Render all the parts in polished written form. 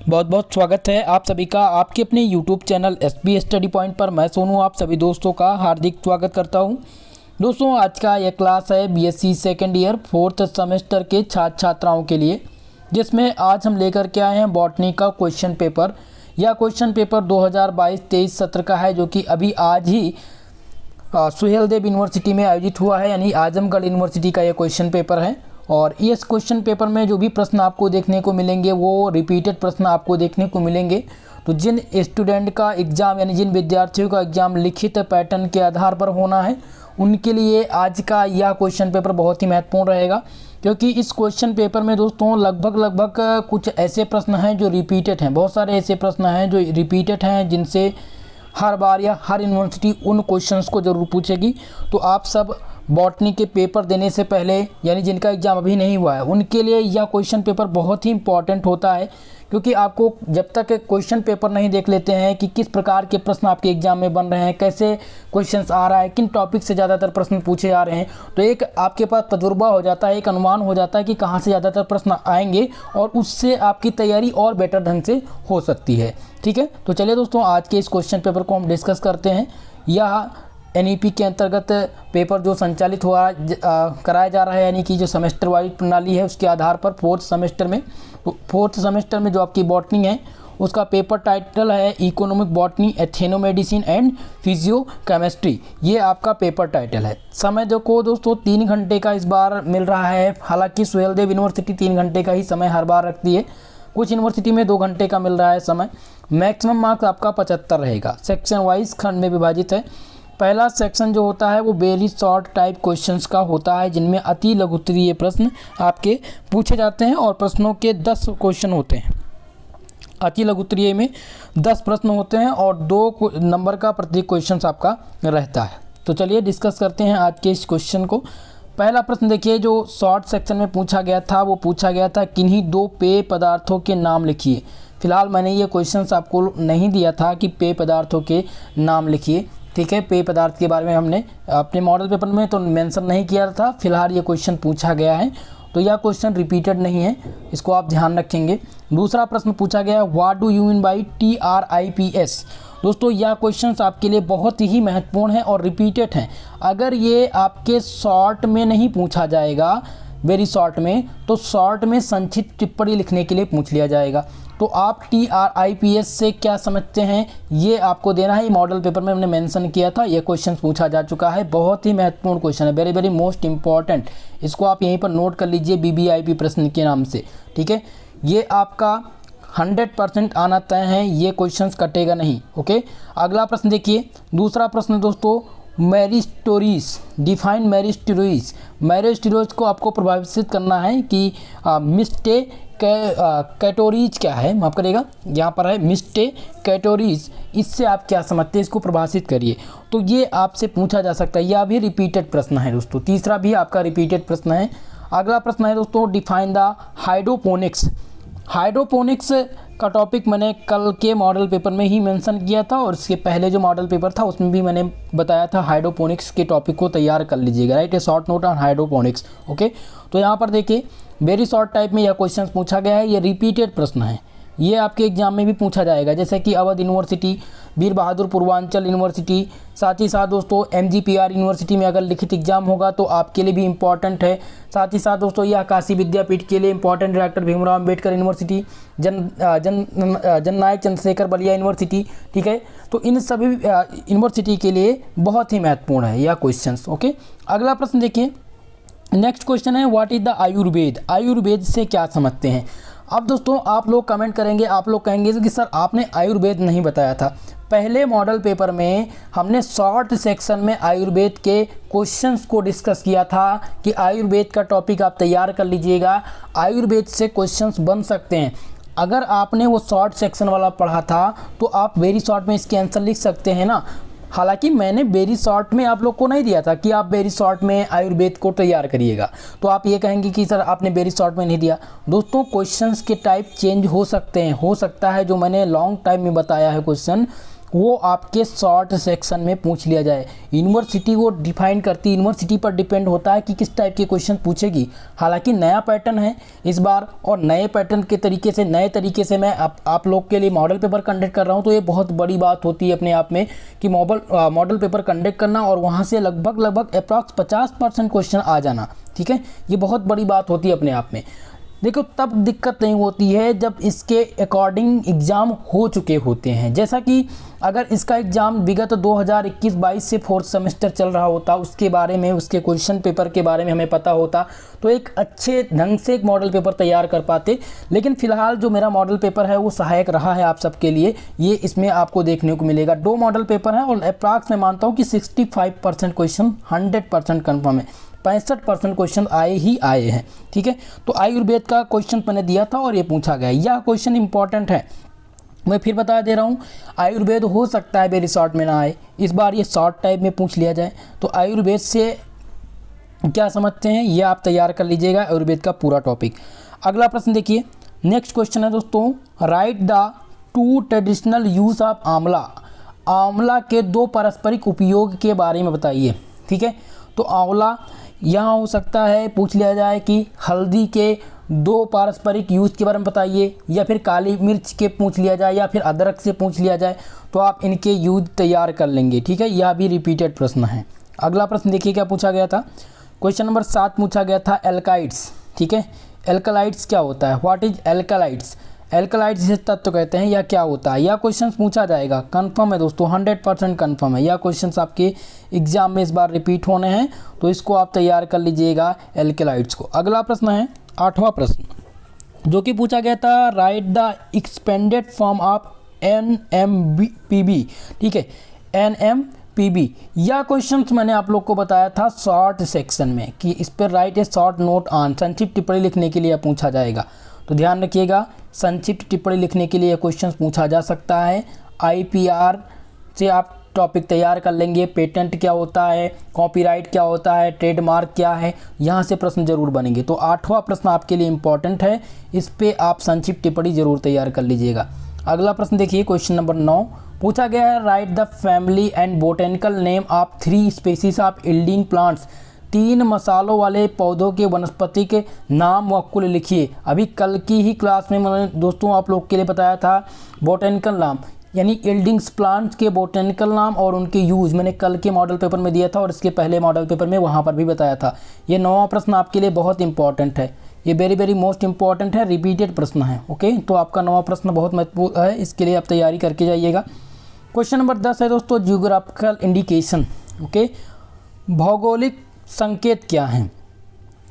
बहुत बहुत स्वागत है आप सभी का आपके अपने YouTube channel SB study point पर। मैं सोनू आप सभी दोस्तों का हार्दिक स्वागत करता हूं। दोस्तों आज का यह क्लास है BSc second year fourth semester के छात्र छात्राओं के लिए, जिसमें आज हम लेकर के आए हैं बॉटनी का क्वेश्चन पेपर। यह क्वेश्चन पेपर 2022-23 सत्र का है, जो कि अभी आज ही सुहेलदेव यूनिवर्सिटी में आयोजित हुआ है, यानी आजमगढ़ यूनिवर्सिटी का यह क्वेश्चन पेपर है। और इस क्वेश्चन पेपर में जो भी प्रश्न आपको देखने को मिलेंगे वो रिपीटेड प्रश्न आपको देखने को मिलेंगे। तो जिन स्टूडेंट का एग्ज़ाम यानी जिन विद्यार्थियों का एग्ज़ाम लिखित पैटर्न के आधार पर होना है, उनके लिए आज का यह क्वेश्चन पेपर बहुत ही महत्वपूर्ण रहेगा, क्योंकि इस क्वेश्चन पेपर में दोस्तों लगभग कुछ ऐसे प्रश्न हैं जो रिपीटेड हैं। बहुत सारे ऐसे प्रश्न हैं जो रिपीटेड हैं, जिनसे हर बार या हर यूनिवर्सिटी उन क्वेश्चंस को ज़रूर पूछेगी। तो आप सब बॉटनी के पेपर देने से पहले, यानी जिनका एग्ज़ाम अभी नहीं हुआ है, उनके लिए यह क्वेश्चन पेपर बहुत ही इंपॉर्टेंट होता है, क्योंकि आपको जब तक क्वेश्चन पेपर नहीं देख लेते हैं कि किस प्रकार के प्रश्न आपके एग्ज़ाम में बन रहे हैं, कैसे क्वेश्चंस आ रहा है, किन टॉपिक से ज़्यादातर प्रश्न पूछे जा रहे हैं, तो एक आपके पास तजुर्बा हो जाता है, एक अनुमान हो जाता है कि कहाँ से ज़्यादातर प्रश्न आएंगे, और उससे आपकी तैयारी और बेटर ढंग से हो सकती है। ठीक है, तो चलिए दोस्तों आज के इस क्वेश्चन पेपर को हम डिस्कस करते हैं। यह एनईपी के अंतर्गत पेपर जो संचालित कराया जा रहा है, यानी कि जो सेमेस्टर वाइज प्रणाली है उसके आधार पर फोर्थ सेमेस्टर में जो आपकी बॉटनी है उसका पेपर टाइटल है इकोनॉमिक बॉटनी, एथेनोमेडिसिन एंड फिजियोकेमिस्ट्री। ये आपका पेपर टाइटल है। समय देखो दोस्तों 3 घंटे का इस बार मिल रहा है। हालांकि सुहेलदेव यूनिवर्सिटी 3 घंटे का ही समय हर बार रखती है, कुछ यूनिवर्सिटी में 2 घंटे का मिल रहा है समय। मैक्सिमम मार्क्स आपका 75 रहेगा। सेक्शन वाइज खंड में विभाजित है। पहला सेक्शन जो होता है वो वेरी शॉर्ट टाइप क्वेश्चंस का होता है, जिनमें अति लघुत्तरीय प्रश्न आपके पूछे जाते हैं और प्रश्नों के 10 क्वेश्चन होते हैं। अति लघुत्तरीय में 10 प्रश्न होते हैं और 2 नंबर का प्रत्येक क्वेश्चन आपका रहता है। तो चलिए डिस्कस करते हैं आज के इस क्वेश्चन को। पहला प्रश्न देखिए, जो शॉर्ट सेक्शन में पूछा गया था वो पूछा गया था किन्हीं 2 पेय पदार्थों के नाम लिखिए। फिलहाल मैंने ये क्वेश्चंस आपको नहीं दिया था कि पेय पदार्थों के नाम लिखिए। ठीक है, पेय पदार्थ के बारे में हमने अपने मॉडल पेपर में तो मेंशन नहीं किया था। फिलहाल ये क्वेश्चन पूछा गया है, तो यह क्वेश्चन रिपीटेड नहीं है, इसको आप ध्यान रखेंगे। दूसरा प्रश्न पूछा गया है what do you mean by TRIPS। दोस्तों यह क्वेश्चन आपके लिए बहुत ही महत्वपूर्ण है और रिपीटेड है। अगर ये आपके शॉर्ट में नहीं पूछा जाएगा, वेरी शॉर्ट में, तो शॉर्ट में संक्षिप्त टिप्पणी लिखने के लिए पूछ लिया जाएगा। तो आप TRIPS से क्या समझते हैं ये आपको देना है। मॉडल पेपर में हमने मेंशन किया था, ये क्वेश्चन पूछा जा चुका है। बहुत ही महत्वपूर्ण क्वेश्चन है, वेरी वेरी मोस्ट इंपॉर्टेंट। इसको आप यहीं पर नोट कर लीजिए BBIP प्रश्न के नाम से। ठीक है, ये आपका 100% आना तय है, ये क्वेश्चंस कटेगा नहीं। ओके, अगला प्रश्न देखिए। दूसरा प्रश्न दोस्तों मेरिस्टोरीज, डिफाइन मेरिस्टोरीज। मेरिस्टोरीज को आपको प्रभावित करना है कि मिस्टे कैटोरीज क्या है, माफ करिएगा, यहाँ पर है मिस्टे कैटोरीज। इससे आप क्या समझते हैं, इसको परिभाषित करिए। तो ये आपसे पूछा जा सकता है, यह भी रिपीटेड प्रश्न है दोस्तों। तीसरा भी आपका रिपीटेड प्रश्न है। अगला प्रश्न है दोस्तों डिफाइन द हाइड्रोपोनिक्स। हाइड्रोपोनिक्स का टॉपिक मैंने कल के मॉडल पेपर में ही मेंशन किया था, और इसके पहले जो मॉडल पेपर था उसमें भी मैंने बताया था हाइड्रोपोनिक्स के टॉपिक को तैयार कर लीजिएगा। Right, A short note on hydroponics. Okay, तो यहाँ पर देखिए वेरी शॉर्ट टाइप में यह क्वेश्चन पूछा गया है। ये रिपीटेड प्रश्न है, ये आपके एग्जाम में भी पूछा जाएगा, जैसे कि अवध यूनिवर्सिटी, वीर बहादुर पूर्वांचल यूनिवर्सिटी, साथ ही साथ दोस्तों MGPR यूनिवर्सिटी में अगर लिखित एग्जाम होगा तो आपके लिए भी इम्पॉर्टेंट है। साथ ही साथ दोस्तों यह काशी विद्यापीठ के लिए important, doctor Bhimrao Ambedkar university, Jannayak Chandrashekhar Ballia university. ठीक है, तो इन सभी यूनिवर्सिटी के लिए बहुत ही महत्वपूर्ण है यह क्वेश्चन। ओके, अगला प्रश्न देखिए। नेक्स्ट क्वेश्चन है what is the Ayurveda. Ayurveda से क्या समझते हैं। अब दोस्तों आप लोग कमेंट करेंगे, आप लोग कहेंगे कि सर आपने आयुर्वेद नहीं बताया था। पहले मॉडल पेपर में हमने शॉर्ट सेक्शन में आयुर्वेद के क्वेश्चंस को डिस्कस किया था कि आयुर्वेद का टॉपिक आप तैयार कर लीजिएगा, आयुर्वेद से क्वेश्चंस बन सकते हैं। अगर आपने वो शॉर्ट सेक्शन वाला पढ़ा था तो आप वेरी शॉर्ट में इसके आंसर लिख सकते हैं ना। हालांकि मैंने वेरी शॉर्ट में आप लोग को नहीं दिया था कि आप वेरी शॉर्ट में आयुर्वेद को तैयार करिएगा, तो आप ये कहेंगे कि सर आपने वेरी शॉर्ट में नहीं दिया। दोस्तों क्वेश्चंस के टाइप चेंज हो सकते हैं, हो सकता है जो मैंने लॉन्ग टाइम में बताया है क्वेश्चन वो आपके शॉर्ट सेक्शन में पूछ लिया जाए। यूनिवर्सिटी वो डिफाइन करती है, यूनिवर्सिटी पर डिपेंड होता है कि किस टाइप के क्वेश्चन पूछेगी। हालांकि नया पैटर्न है इस बार, और नए पैटर्न के तरीके से, नए तरीके से मैं आप लोग के लिए मॉडल पेपर कंडक्ट कर रहा हूँ। तो ये बहुत बड़ी बात होती है अपने आप में कि मॉडल पेपर कंडक्ट करना और वहाँ से लगभग अप्रॉक्स 50% क्वेश्चन आ जाना, ठीक है। ये बहुत बड़ी बात होती है अपने आप में। देखो तब दिक्कत नहीं होती है जब इसके अकॉर्डिंग एग्ज़ाम हो चुके होते हैं। जैसा कि अगर इसका एग्ज़ाम विगत 2021-22 से फोर्थ सेमेस्टर चल रहा होता, उसके बारे में, उसके क्वेश्चन पेपर के बारे में हमें पता होता, तो एक अच्छे ढंग से एक मॉडल पेपर तैयार कर पाते। लेकिन फ़िलहाल जो मेरा मॉडल पेपर है वो सहायक रहा है आप सबके लिए, ये इसमें आपको देखने को मिलेगा। 2 मॉडल पेपर हैं और अप्रॉक्स मैं मानता हूँ कि 65% क्वेश्चन 100% कन्फर्म है। 65% क्वेश्चन आए ही आए हैं, ठीक है। तो आयुर्वेद का क्वेश्चन मैंने दिया था और ये पूछा गया। यह क्वेश्चन इंपॉर्टेंट है, मैं फिर बता दे रहा हूँ। आयुर्वेद हो सकता है वेरी शॉर्ट में ना आए, इस बार ये शॉर्ट टाइप में पूछ लिया जाए। तो आयुर्वेद से क्या समझते हैं ये आप तैयार कर लीजिएगा, आयुर्वेद का पूरा टॉपिक। अगला प्रश्न देखिए, नेक्स्ट क्वेश्चन है दोस्तों, right the 2 traditional use of आंवला। आंवला के 2 पारस्परिक उपयोग के बारे में बताइए, ठीक है। तो आंवला यहाँ हो सकता है पूछ लिया जाए कि हल्दी के 2 पारस्परिक यूज के बारे में बताइए, या फिर काली मिर्च के पूछ लिया जाए, या फिर अदरक से पूछ लिया जाए। तो आप इनके यूज तैयार कर लेंगे, ठीक है। यह भी रिपीटेड प्रश्न है। अगला प्रश्न देखिए क्या पूछा गया था। क्वेश्चन नंबर 7 पूछा गया था एल्काइड्स, ठीक है। एल्कलाइड्स क्या होता है, व्हाट इज एल्कलाइड्स। एल्कलाइड्स जिसे तत्व कहते हैं, यह क्या होता है, यह क्वेश्चन पूछा जाएगा। कंफर्म है दोस्तों, 100% कंफर्म है। यह क्वेश्चन आपके एग्जाम में इस बार रिपीट होने हैं, तो इसको आप तैयार कर लीजिएगा एल्कलाइड्स को। अगला प्रश्न है 8वां प्रश्न, जो कि पूछा गया था, right the expanded form of NMPB, ठीक है। NMPB यह क्वेश्चन मैंने आप लोग को बताया था शॉर्ट सेक्शन में कि इस पर right A short note on, संक्षिप्त टिप्पणी लिखने के लिए पूछा जाएगा। तो ध्यान रखिएगा, संक्षिप्त टिप्पणी लिखने के लिए क्वेश्चन पूछा जा सकता है। IPR से आप टॉपिक तैयार कर लेंगे, पेटेंट क्या होता है, कॉपीराइट क्या होता है, ट्रेडमार्क क्या है, यहाँ से प्रश्न जरूर बनेंगे। तो 8वां प्रश्न आपके लिए इंपॉर्टेंट है, इस पे आप संक्षिप्त टिप्पणी जरूर तैयार कर लीजिएगा। अगला प्रश्न देखिए, क्वेश्चन नंबर 9 पूछा गया है, write the family and botanical name of 3 species of yielding plants. 3 मसालों वाले पौधों के वनस्पति के नाम व कुल लिखिए। अभी कल की ही क्लास में मैंने दोस्तों आप लोग के लिए बताया था बोटेनिकल नाम, यानी यील्डिंग्स प्लांट्स के बोटेनिकल नाम और उनके यूज मैंने कल के मॉडल पेपर में दिया था, और इसके पहले मॉडल पेपर में वहाँ पर भी बताया था। ये 9वां प्रश्न आपके लिए बहुत इंपॉर्टेंट है, ये वेरी मोस्ट इंपॉर्टेंट है, रिपीटेड प्रश्न है, ओके। तो आपका 9वां प्रश्न बहुत महत्वपूर्ण है, इसके लिए आप तैयारी करके जाइएगा। क्वेश्चन नंबर 10 है दोस्तों, जियोग्राफिकल इंडिकेशन, ओके। भौगोलिक संकेत क्या हैं,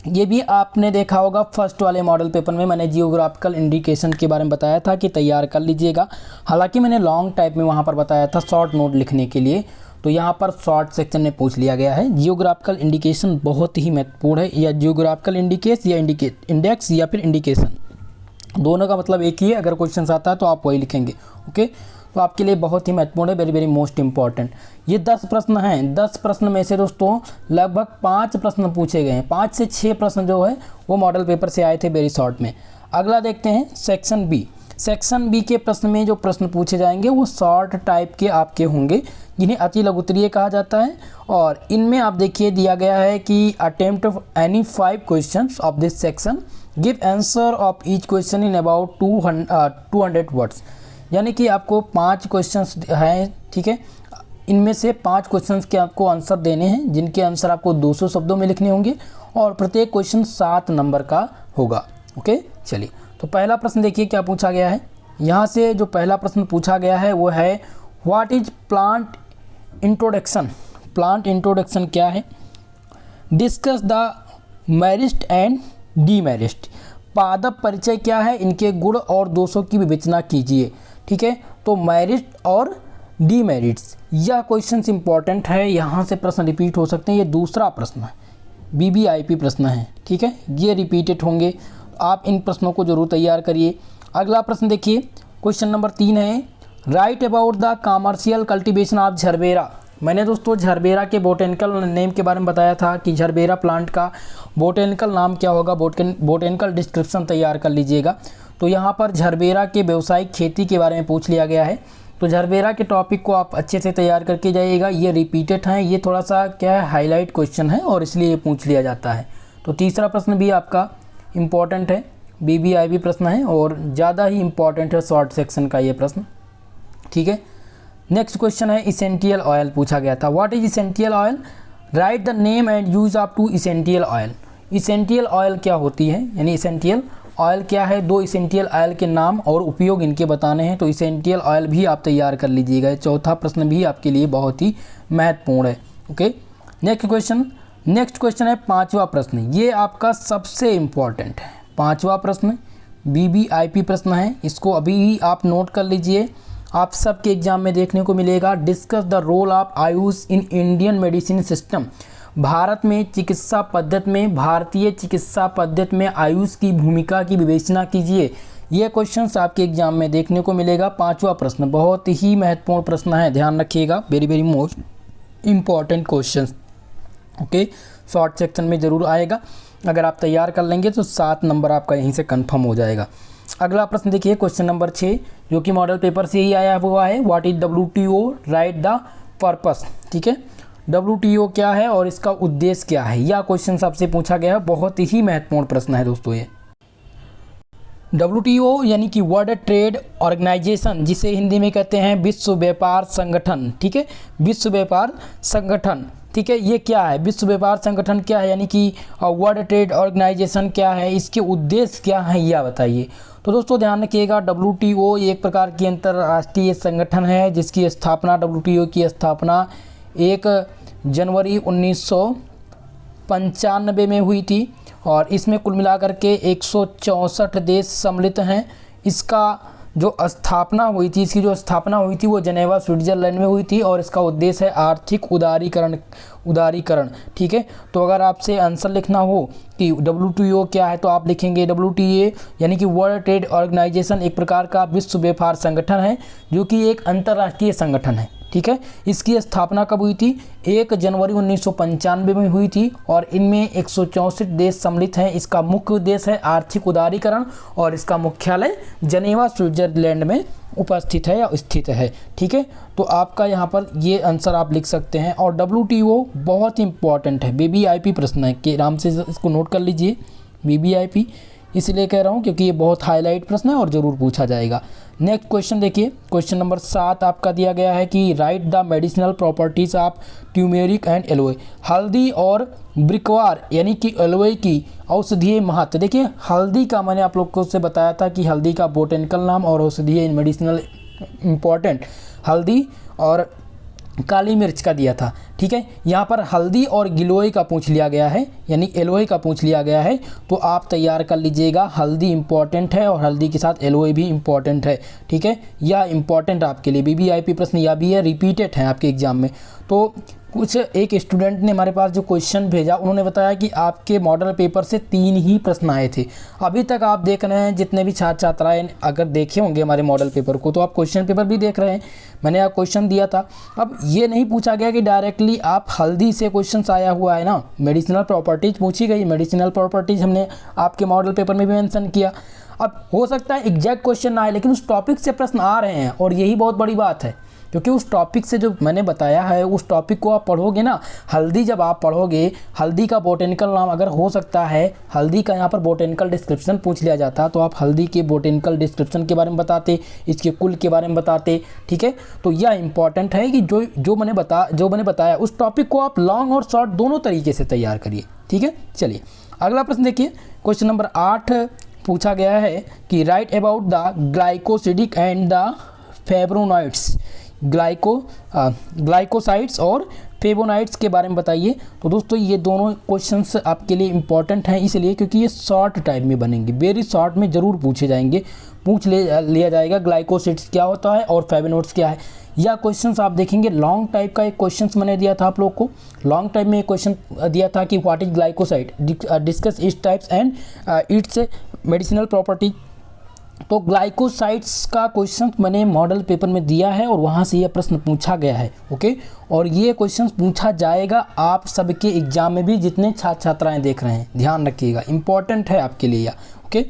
ये भी आपने देखा होगा फर्स्ट वाले मॉडल पेपर में मैंने जियोग्राफिकल इंडिकेशन के बारे में बताया था कि तैयार कर लीजिएगा। हालांकि मैंने लॉन्ग टाइप में वहाँ पर बताया था शॉर्ट नोट लिखने के लिए, तो यहाँ पर शॉर्ट सेक्शन में पूछ लिया गया है। जियोग्राफिकल इंडिकेशन बहुत ही महत्वपूर्ण है, या जियोग्राफिकल इंडिकेस या इंडेक्स या फिर इंडिकेशन, दोनों का मतलब एक ही है। अगर क्वेश्चन आता है तो आप वही लिखेंगे, ओके। तो आपके लिए बहुत ही महत्वपूर्ण है, वेरी मोस्ट इंपॉर्टेंट। ये 10 प्रश्न हैं, 10 प्रश्न में से दोस्तों लगभग 5 प्रश्न पूछे गए हैं। 5 से 6 प्रश्न जो है वो मॉडल पेपर से आए थे वेरी शॉर्ट में। अगला देखते हैं सेक्शन बी। सेक्शन बी के प्रश्न में जो प्रश्न पूछे जाएंगे वो शॉर्ट टाइप के आपके होंगे, जिन्हें अति लघुत्तरीय कहा जाता है। और इनमें आप देखिए दिया गया है कि attempt any 5 question of this section, give answer of each question in about 200 words. यानी कि आपको 5 क्वेश्चंस हैं, ठीक है। इनमें से 5 क्वेश्चंस के आपको आंसर देने हैं, जिनके आंसर आपको 200 शब्दों में लिखने होंगे, और प्रत्येक क्वेश्चन 7 नंबर का होगा, ओके। चलिए, तो पहला प्रश्न देखिए क्या पूछा गया है। यहाँ से जो पहला प्रश्न पूछा गया है वो है, what is plant introduction. Plant introduction क्या है। Discuss the merit and demerit. पादप परिचय क्या है, इनके गुण और दोषों की विवेचना कीजिए, ठीक है। तो मेरिट और डीमेरिट्स, यह क्वेश्चंस इंपॉर्टेंट है, यहाँ से प्रश्न रिपीट हो सकते हैं। ये दूसरा प्रश्न है, BBIP प्रश्न है, ठीक है। ये रिपीटेड होंगे, आप इन प्रश्नों को जरूर तैयार करिए। अगला प्रश्न देखिए, क्वेश्चन नंबर 3 है, right about the commercial cultivation of gerbera. मैंने दोस्तों झरबेरा के बोटेनिकल नेम के बारे में बताया था कि झरबेरा प्लांट का बोटेनिकल नाम क्या होगा, बोटेनिकल डिस्क्रिप्शन तैयार कर लीजिएगा। तो यहाँ पर झरबेरा के व्यावसायिक खेती के बारे में पूछ लिया गया है। तो झरबेरा के टॉपिक को आप अच्छे से तैयार करके जाइएगा। ये रिपीटेड हैं, ये थोड़ा सा क्या है हाईलाइट क्वेश्चन है और इसलिए ये पूछ लिया जाता है। तो तीसरा प्रश्न भी आपका इम्पॉर्टेंट है, BBIB प्रश्न है और ज़्यादा ही इम्पॉर्टेंट है शॉर्ट सेक्शन का ये प्रश्न, ठीक है। नेक्स्ट क्वेश्चन है इसेंशियल ऑयल पूछा गया था। What is essential oil, write the name and use of two essential oil. Essential oil क्या होती है, यानी इसेंशियल ऑयल क्या है, 2 इसेंशियल ऑयल के नाम और उपयोग इनके बताने हैं। तो इसेंशियल ऑयल भी आप तैयार कर लीजिएगा। चौथा प्रश्न भी आपके लिए बहुत ही महत्वपूर्ण है। ओके, नेक्स्ट क्वेश्चन है 5वां प्रश्न। ये आपका सबसे इम्पॉर्टेंट है। 5वां प्रश्न BBIP प्रश्न है, इसको अभी ही आप नोट कर लीजिए, आप सबके एग्जाम में देखने को मिलेगा। Discuss the role of AYUSH in Indian medicine system. Bharat में चिकित्सा पद्धति में, भारतीय चिकित्सा पद्धति में आयुष की भूमिका की विवेचना कीजिए। ये क्वेश्चंस आपके एग्जाम में देखने को मिलेगा। 5वां प्रश्न बहुत ही महत्वपूर्ण प्रश्न है, ध्यान रखिएगा, very most important question. Okay, short section में ज़रूर आएगा। अगर आप तैयार कर लेंगे तो 7 नंबर आपका यहीं से कंफर्म हो जाएगा। अगला प्रश्न देखिए, क्वेश्चन नंबर 6 जो कि मॉडल पेपर से ही आया हुआ है। What is WTO, right the purpose. ठीक है, WTO क्या है और इसका उद्देश्य क्या है, यह क्वेश्चन आपसे पूछा गया है। बहुत ही महत्वपूर्ण प्रश्न है दोस्तों ये। WTO यानी कि वर्ल्ड ट्रेड ऑर्गेनाइजेशन, जिसे हिंदी में कहते हैं विश्व व्यापार संगठन। ठीक है, विश्व व्यापार संगठन। ठीक है, ये क्या है, विश्व व्यापार संगठन क्या है, यानी कि वर्ल्ड ट्रेड ऑर्गेनाइजेशन क्या है, इसके उद्देश्य क्या है, यह बताइए। तो दोस्तों ध्यान रखिएगा, WTO एक प्रकार की अंतर्राष्ट्रीय संगठन है जिसकी स्थापना, WTO की स्थापना 1 जनवरी 1995 में हुई थी और इसमें कुल मिलाकर के 164 देश सम्मिलित हैं। इसका जो स्थापना हुई थी, इसकी जो स्थापना हुई थी वो जेनेवा स्विट्जरलैंड में हुई थी और इसका उद्देश्य है आर्थिक उदारीकरण। ठीक है, तो अगर आपसे आंसर लिखना हो कि WTO क्या है तो आप लिखेंगे WTA यानी कि वर्ल्ड ट्रेड ऑर्गेनाइजेशन एक प्रकार का विश्व व्यापार संगठन है जो कि एक अंतर्राष्ट्रीय संगठन है। ठीक है, इसकी स्थापना कब हुई थी, 1 जनवरी 1995 में हुई थी और इनमें 164 देश सम्मिलित हैं। इसका मुख्य उद्देश्य है आर्थिक उदारीकरण और इसका मुख्यालय जेनेवा स्विट्जरलैंड में उपस्थित है या स्थित है। ठीक है, तो आपका यहाँ पर ये आंसर आप लिख सकते हैं। और WTO बहुत इंपॉर्टेंट है, BBIP प्रश्न है कि आराम से इसको नोट कर लीजिए। BBIP इसलिए कह रहा हूँ क्योंकि ये बहुत हाईलाइट प्रश्न है और ज़रूर पूछा जाएगा। नेक्स्ट क्वेश्चन देखिए, क्वेश्चन नंबर 7 आपका दिया गया है कि right the medicinal properties of turmeric and alloy. हल्दी और ब्रिकवार यानी कि एलोए की औषधीय महत्व। देखिए, हल्दी का मैंने आप लोग को से बताया था कि हल्दी का बोटेनिकल नाम और औषधीय मेडिसिनल इम्पॉर्टेंट, हल्दी और काली मिर्च का दिया था। ठीक है, यहाँ पर हल्दी और गिलोय का पूछ लिया गया है, यानी एलोए का पूछ लिया गया है, तो आप तैयार कर लीजिएगा। हल्दी इंपॉर्टेंट है और हल्दी के साथ एलोए भी इंपॉर्टेंट है। ठीक है, यह इंपॉर्टेंट आपके लिए BBIP प्रश्न या भी है, रिपीटेड है आपके एग्जाम में। तो कुछ एक स्टूडेंट ने हमारे पास जो क्वेश्चन भेजा, उन्होंने बताया कि आपके मॉडल पेपर से 3 ही प्रश्न आए थे। अभी तक आप देख रहे हैं, जितने भी छात्र छात्राएं अगर देखे होंगे हमारे मॉडल पेपर को, तो आप क्वेश्चन पेपर भी देख रहे हैं। मैंने आप क्वेश्चन दिया था। अब ये नहीं पूछा गया कि डायरेक्टली आप हल्दी से क्वेश्चन आया हुआ है ना, मेडिसिनल प्रॉपर्टीज पूछी गई। मेडिसिनल प्रॉपर्टीज हमने आपके मॉडल पेपर में भी मेंशन किया। अब हो सकता है एग्जैक्ट क्वेश्चन ना आए, लेकिन उस टॉपिक से प्रश्न आ रहे हैं और यही बहुत बड़ी बात है, क्योंकि उस टॉपिक से जो मैंने बताया है उस टॉपिक को आप पढ़ोगे ना। हल्दी जब आप पढ़ोगे, हल्दी का बोटेनिकल नाम अगर हो सकता है, हल्दी का यहाँ पर बोटेनिकल डिस्क्रिप्शन पूछ लिया जाता तो आप हल्दी के बोटेनिकल डिस्क्रिप्शन के बारे में बताते, इसके कुल के बारे में बताते। ठीक है, तो यह इंपॉर्टेंट है कि जो मैंने बताया उस टॉपिक को आप लॉन्ग और शॉर्ट दोनों तरीके से तैयार करिए। ठीक है, चलिए अगला प्रश्न देखिए, क्वेश्चन नंबर 8 पूछा गया है कि write about the glycosidic and the flavonoids. Glycosides और फेबोनाइड्स के बारे में बताइए। तो दोस्तों ये दोनों क्वेश्चंस आपके लिए इंपॉर्टेंट हैं, इसलिए क्योंकि ये शॉर्ट टाइप में बनेंगे, वेरी शॉर्ट में ज़रूर पूछे जाएंगे, लिया जाएगा ग्लाइकोसाइड्स क्या होता है और फेबोनाइड्स क्या है। या क्वेश्चंस आप देखेंगे लॉन्ग टाइप का एक क्वेश्चंस मैंने दिया था आप लोग को। लॉन्ग टाइप में एक क्वेश्चन दिया था कि what is glycoside, discuss its types and it's medicinal property. तो ग्लाइकोसाइड्स का क्वेश्चन मैंने मॉडल पेपर में दिया है और वहाँ से यह प्रश्न पूछा गया है। ओके, और ये क्वेश्चन पूछा जाएगा आप सबके एग्जाम में भी, जितने छात्र छात्राएं देख रहे हैं, ध्यान रखिएगा, इंपॉर्टेंट है आपके लिए। ओके,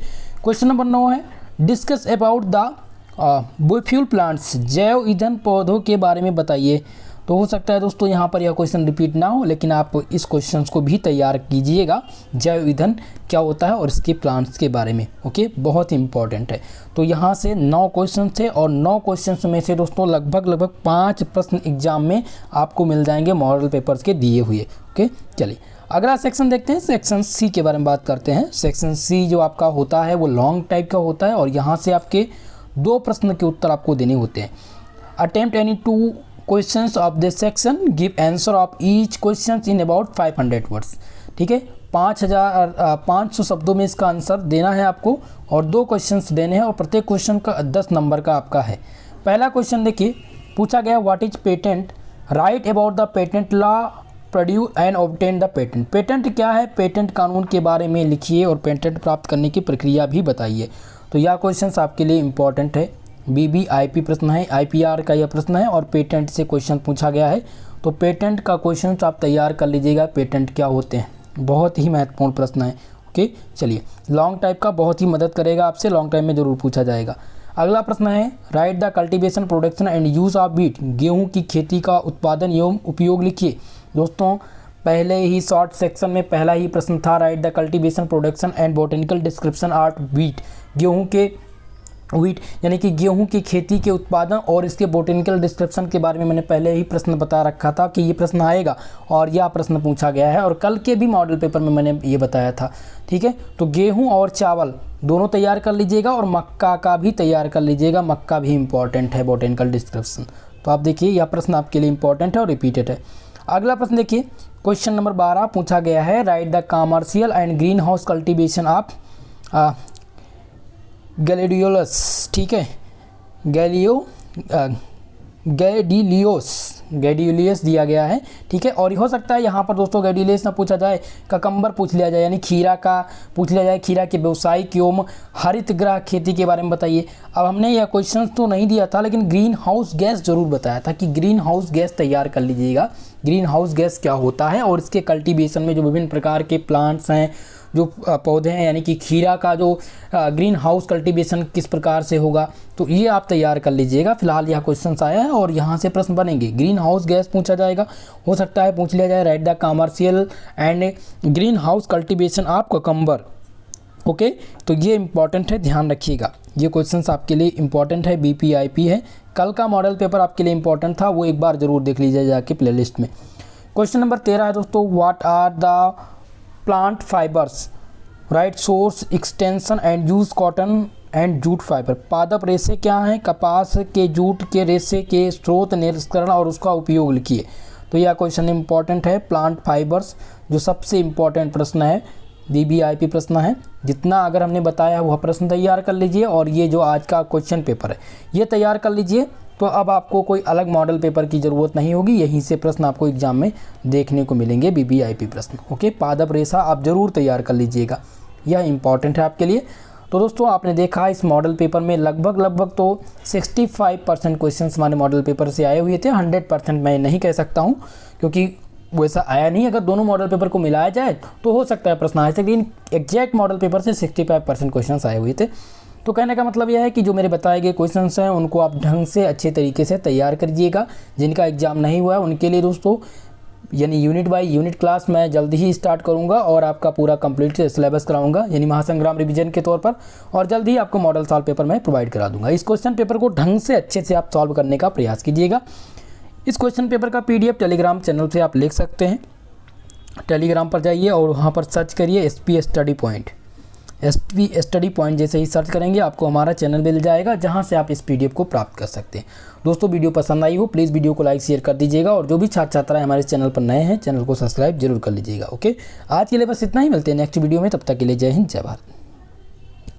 क्वेश्चन नंबर 9 है discuss about the biofuel plants, जैव ईंधन पौधों के बारे में बताइए। तो हो सकता है दोस्तों यहाँ पर यह क्वेश्चन रिपीट ना हो, लेकिन आप इस क्वेश्चन को भी तैयार कीजिएगा, जैव ईंधन क्या होता है और इसके प्लांट्स के बारे में। ओके, बहुत इंपॉर्टेंट है। तो यहाँ से 9 क्वेश्चन थे और 9 क्वेश्चन में से दोस्तों लगभग 5 प्रश्न एग्जाम में आपको मिल जाएंगे मॉडल पेपर्स के दिए हुए। ओके, चलिए अगला सेक्शन देखते हैं। सेक्शन सी के बारे में बात करते हैं। सेक्शन सी जो आपका होता है वो लॉन्ग टाइप का होता है और यहाँ से आपके 2 प्रश्न के उत्तर आपको देने होते हैं। Attempt any 2 questions of this section, give answer of each question in about 500 words. ठीक है, 500 शब्दों में इसका आंसर देना है आपको और 2 क्वेश्चंस देने हैं और प्रत्येक क्वेश्चन का 10 नंबर का आपका है। पहला क्वेश्चन देखिए, पूछा गया what is patent, right about the patent law, produce and obtain the patent. Patent क्या है, पेटेंट कानून के बारे में लिखिए और पेटेंट प्राप्त करने की प्रक्रिया भी बताइए। तो यह क्वेश्चन आपके लिए इंपॉर्टेंट है। BBIP प्रश्न है, IPR का यह प्रश्न है और पेटेंट से क्वेश्चन पूछा गया है। तो पेटेंट का क्वेश्चन आप तैयार कर लीजिएगा, पेटेंट क्या होते हैं, बहुत ही महत्वपूर्ण प्रश्न है। ओके, चलिए लॉन्ग टाइप का बहुत ही मदद करेगा आपसे, लॉन्ग टाइम में जरूर पूछा जाएगा। अगला प्रश्न है write the cultivation, production and use of wheat, गेहूँ की खेती का उत्पादन एवं उपयोग लिखिए। दोस्तों पहले ही शॉर्ट सेक्शन में पहला ही प्रश्न था, right the cultivation, production and botanical description of wheat, गेहूँ के व्हीट यानी कि गेहूं की खेती के उत्पादन और इसके बोटेनिकल डिस्क्रिप्शन के बारे में मैंने पहले ही प्रश्न बता रखा था कि ये प्रश्न आएगा और यह प्रश्न पूछा गया है और कल के भी मॉडल पेपर में मैंने ये बताया था। ठीक है, तो गेहूं और चावल दोनों तैयार कर लीजिएगा और मक्का का भी तैयार कर लीजिएगा, मक्का भी इंपॉर्टेंट है बोटेनिकल डिस्क्रिप्शन। तो आप देखिए यह प्रश्न आपके लिए इंपॉर्टेंट है और रिपीटेड है। अगला प्रश्न देखिए, क्वेश्चन नंबर 12 पूछा गया है write the commercial and green house cultivation of gladiolus. ठीक है, गैडिलियोस दिया गया है। ठीक है, और हो सकता है यहाँ पर दोस्तों गैडिलियोस ना पूछा जाए, ककम्बर पूछ लिया जाए, यानी खीरा का पूछ लिया जाए, खीरा के व्यवसायिक एवं हरित गृह खेती के बारे में बताइए। अब हमने यह क्वेश्चन तो नहीं दिया था, लेकिन ग्रीन हाउस गैस जरूर बताया था कि ग्रीन हाउस गैस तैयार कर लीजिएगा, ग्रीन हाउस गैस क्या होता है और इसके कल्टीवेशन में जो विभिन्न प्रकार के प्लांट्स हैं, जो पौधे हैं, यानी कि खीरा का जो ग्रीन हाउस कल्टीवेशन किस प्रकार से होगा, तो ये आप तैयार कर लीजिएगा। फिलहाल यह क्वेश्चन आया है और यहाँ से प्रश्न बनेंगे। ग्रीन हाउस गैस पूछा जाएगा, हो सकता है पूछ लिया जाए right the commercial and green house cultivation of cucumber. Okay, तो ये इंपॉर्टेंट है, ध्यान रखिएगा, ये क्वेश्चंस आपके लिए इंपॉर्टेंट है, BPIP है। कल का मॉडल पेपर आपके लिए इंपॉर्टेंट था, वो एक बार जरूर देख लीजिए जाके प्लेलिस्ट में। क्वेश्चन नंबर 13 है दोस्तों, what are the plant fibres, write source, extension and use cotton and jute fibre. पादप रेशे क्या हैं, कपास के जूट के रेशे के स्रोत, निष्करण और उसका उपयोग लिखिए। तो यह क्वेश्चन इंपॉर्टेंट है, प्लांट फाइबर्स जो सबसे इंपॉर्टेंट प्रश्न है, BBIP प्रश्न है। जितना अगर हमने बताया वह प्रश्न तैयार कर लीजिए और ये जो आज का क्वेश्चन पेपर है ये तैयार कर लीजिए, तो अब आपको कोई अलग मॉडल पेपर की ज़रूरत नहीं होगी, यहीं से प्रश्न आपको एग्जाम में देखने को मिलेंगे, BBIP प्रश्न। ओके, पादप रेशा आप ज़रूर तैयार कर लीजिएगा, यह इंपॉर्टेंट है आपके लिए। तो दोस्तों आपने देखा इस मॉडल पेपर में लगभग तो 65% क्वेश्चन हमारे मॉडल पेपर से आए हुए थे। 100% मैं नहीं कह सकता हूँ क्योंकि वैसा आया नहीं, अगर दोनों मॉडल पेपर को मिलाया जाए तो हो सकता है प्रश्न आए, लेकिन एग्जैक्ट मॉडल पेपर से 65% क्वेश्चन आए हुए थे। तो कहने का मतलब यह है कि जो मेरे बताए गए क्वेश्चंस हैं उनको आप ढंग से अच्छे तरीके से तैयार करिएगा। जिनका एग्ज़ाम नहीं हुआ है उनके लिए दोस्तों यानी यूनिट बाय यूनिट क्लास मैं जल्दी ही स्टार्ट करूंगा और आपका पूरा कंप्लीट सिलेबस कराऊंगा, यानी महासंग्राम रिवीजन के तौर पर, और जल्दी ही आपको मॉडल सॉल्व पेपर मैं प्रोवाइड करा दूंगा। इस क्वेश्चन पेपर को ढंग से अच्छे से आप सॉल्व करने का प्रयास कीजिएगा। इस क्वेश्चन पेपर का PDF टेलीग्राम चैनल से आप लिख सकते हैं। टेलीग्राम पर जाइए और वहाँ पर सर्च करिए SP study point. SP study point जैसे ही सर्च करेंगे आपको हमारा चैनल मिल जाएगा, जहाँ से आप इस PDF को प्राप्त कर सकते हैं। दोस्तों वीडियो पसंद आई हो प्लीज़ वीडियो को लाइक शेयर कर दीजिएगा और जो भी छात्र छात्राएं हमारे चैनल पर नए हैं चैनल को सब्सक्राइब जरूर कर लीजिएगा। ओके, आज के लिए बस इतना ही, मिलते हैं नेक्स्ट वीडियो में, तब तक के लिए जय हिंद जय भारत।